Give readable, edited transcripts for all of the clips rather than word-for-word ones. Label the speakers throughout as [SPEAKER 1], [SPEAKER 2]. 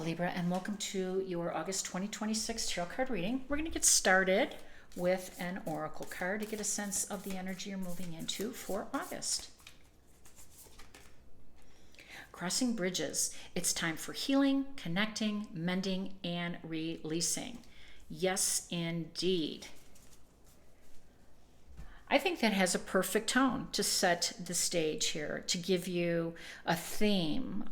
[SPEAKER 1] Hello Libra, and welcome to your August 2026 tarot card reading. We're going to get started with an oracle card to get a sense of the energy you're moving into for August. Crossing bridges. It's time for healing, connecting, mending, and releasing. Yes, indeed. I think that has a perfect tone to set the stage here, to give you a theme.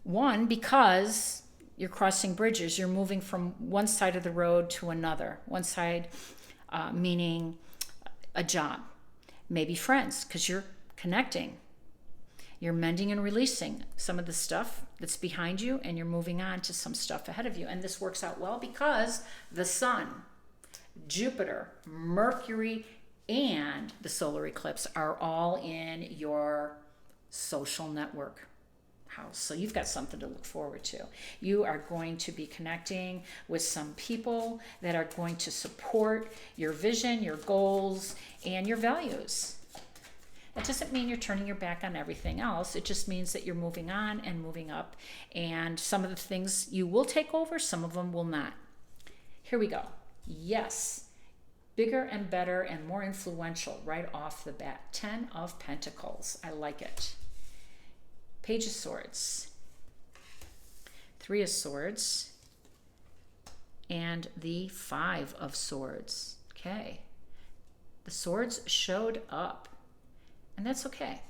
[SPEAKER 1] One, because you're crossing bridges, you're moving from one side of the road to another. One side meaning a job, maybe friends, because you're connecting. You're mending and releasing some of the stuff that's behind you, and you're moving on to some stuff ahead of you. And this works out well because the sun, Jupiter, Mercury, and the solar eclipse are all in your social network house. So you've got something to look forward to. You are going to be connecting with some people that are going to support your vision, your goals, and your values. That doesn't mean you're turning your back on everything else. It just means that you're moving on and moving up. And some of the things you will take over, some of them will not. Here we go. Yes. Bigger and better and more influential right off the bat. 10 of Pentacles. I like it. Page of Swords, 3 of Swords, and the 5 of Swords. Okay. The swords showed up, and that's okay.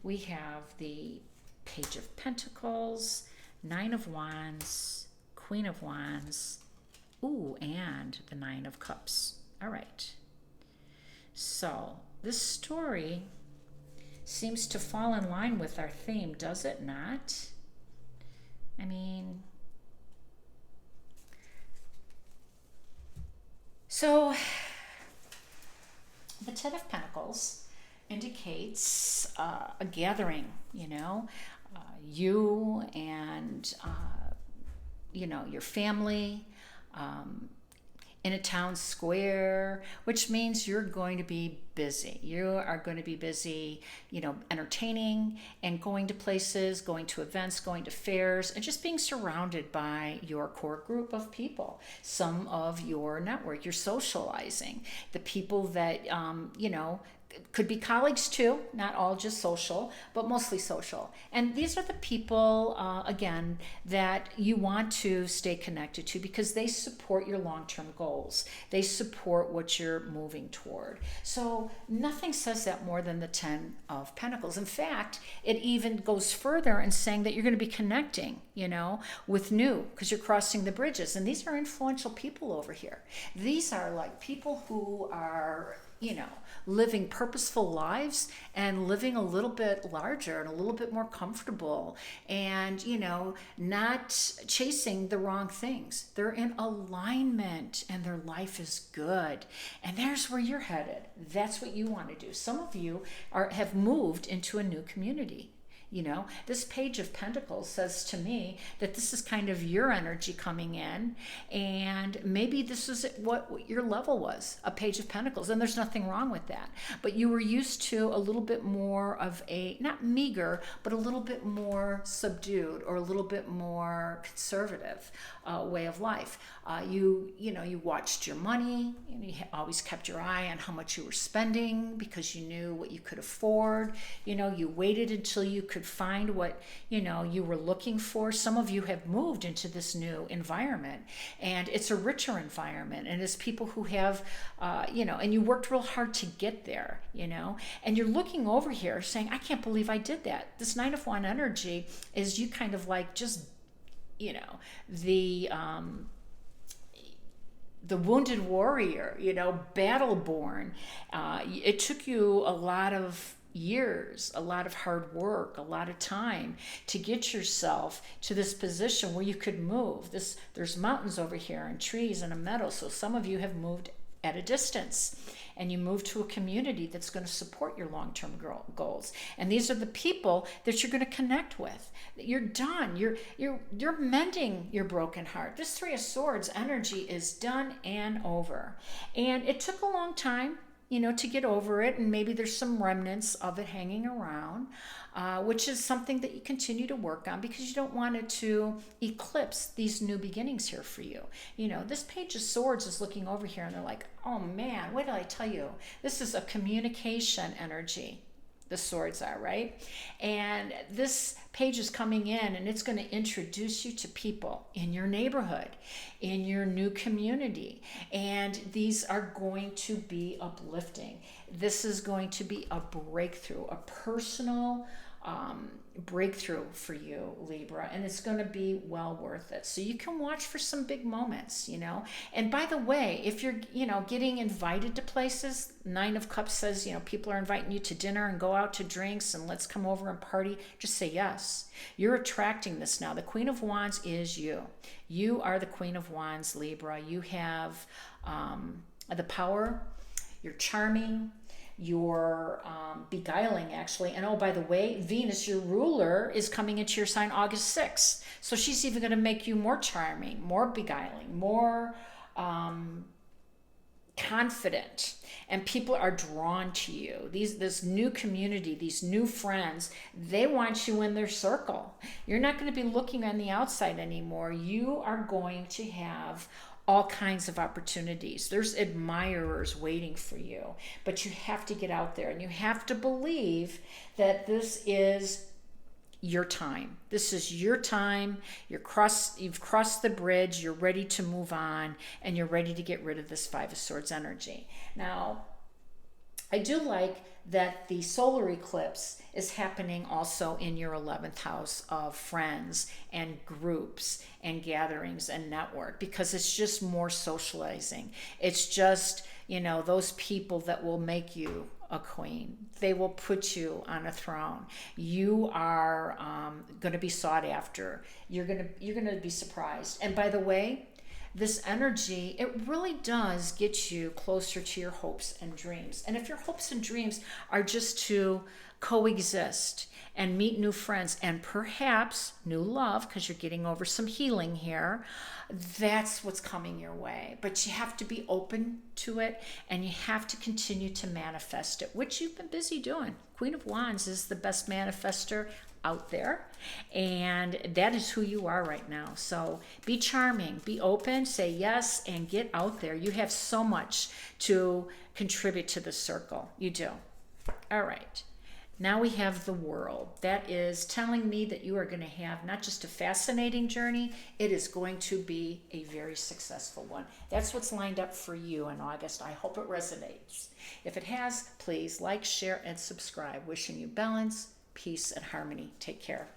[SPEAKER 1] We have the Page of Pentacles, 9 of Wands, Queen of Wands, ooh, and the 9 of Cups. All right. So this story seems to fall in line with our theme, does it not? I mean, so the 10 of Pentacles indicates a gathering, you and, your family, in a town square, which means you're going to be busy. You are going to be busy, entertaining and going to places, going to events, going to fairs, and just being surrounded by your core group of people. Some of your network, you're socializing. The people that, could be colleagues too, not all just social, but mostly social. And these are the people, again, that you want to stay connected to because they support your long-term goals. They support what you're moving toward. So nothing says that more than the 10 of Pentacles. In fact, it even goes further in saying that you're going to be connecting, with new, because you're crossing the bridges. And these are influential people over here. These are like people who are, living purposeful lives and living a little bit larger and a little bit more comfortable and, not chasing the wrong things. They're in alignment and their life is good. And there's where you're headed. That's what you want to do. Some of you have moved into a new community. This Page of Pentacles says to me that this is kind of your energy coming in, and maybe this is what your level was, a Page of Pentacles, and there's nothing wrong with that. But you were used to a little bit more of a, not meager, but a little bit more subdued or a little bit more conservative way of life. You watched your money, you always kept your eye on how much you were spending because you knew what you could afford. You waited until you could find what you were looking for. Some of you have moved into this new environment, and it's a richer environment, and it's people who have and you worked real hard to get there, and you're looking over here saying, I can't believe I did that. This 9 of Wands energy is you kind of like just the wounded warrior, battle-born. It took you a lot of years, a lot of hard work, a lot of time to get yourself to this position where you could move. There's mountains over here and trees and a meadow. So some of you have moved at a distance and you move to a community that's going to support your long-term goals. And these are the people that you're going to connect with. You're done. You're mending your broken heart. This 3 of Swords energy is done and over. And it took a long time to get over it, and maybe there's some remnants of it hanging around, which is something that you continue to work on because you don't want it to eclipse these new beginnings here for you. This Page of Swords is looking over here and they're like, oh man, what did I tell you? This is a communication energy. The swords are, right? And this page is coming in and it's going to introduce you to people in your neighborhood, in your new community. And these are going to be uplifting. This is going to be a breakthrough, a personal breakthrough for you, Libra, and it's going to be well worth it. So you can watch for some big moments, And by the way, if you're, getting invited to places, Nine of Cups says, people are inviting you to dinner and go out to drinks and let's come over and party. Just say yes. You're attracting this now. The Queen of Wands is you. You are the Queen of Wands, Libra. You have the power. You're charming. You're beguiling, actually. And oh, by the way, Venus, your ruler, is coming into your sign August 6th. So she's even going to make you more charming, more beguiling, more confident. And people are drawn to you. This new community, these new friends, they want you in their circle. You're not going to be looking on the outside anymore. You are going to have all kinds of opportunities. There's admirers waiting for you, but you have to get out there and you have to believe that this is your time. This is your time. You've crossed the bridge. You're ready to move on and you're ready to get rid of this Five of Swords energy. Now, I do like that the solar eclipse is happening also in your 11th house of friends and groups and gatherings and network, because it's just more socializing. It's just, those people that will make you a queen. They will put you on a throne. You are going to be sought after. You're going to be surprised. And by the way, this energy, it really does get you closer to your hopes and dreams. And if your hopes and dreams are just to coexist and meet new friends and perhaps new love, because you're getting over some healing here, that's what's coming your way. But you have to be open to it and you have to continue to manifest it, which you've been busy doing. Queen of Wands is the best manifester out there, and that is who you are right now. So be charming, be open, say yes, and get out there. You have so much to contribute to the circle. You do. All right. Now we have the World. That is telling me that you are going to have not just a fascinating journey, it is going to be a very successful one. That's what's lined up for you in August. I hope it resonates. If it has, please like, share, and subscribe. Wishing you balance, peace, and harmony. Take care.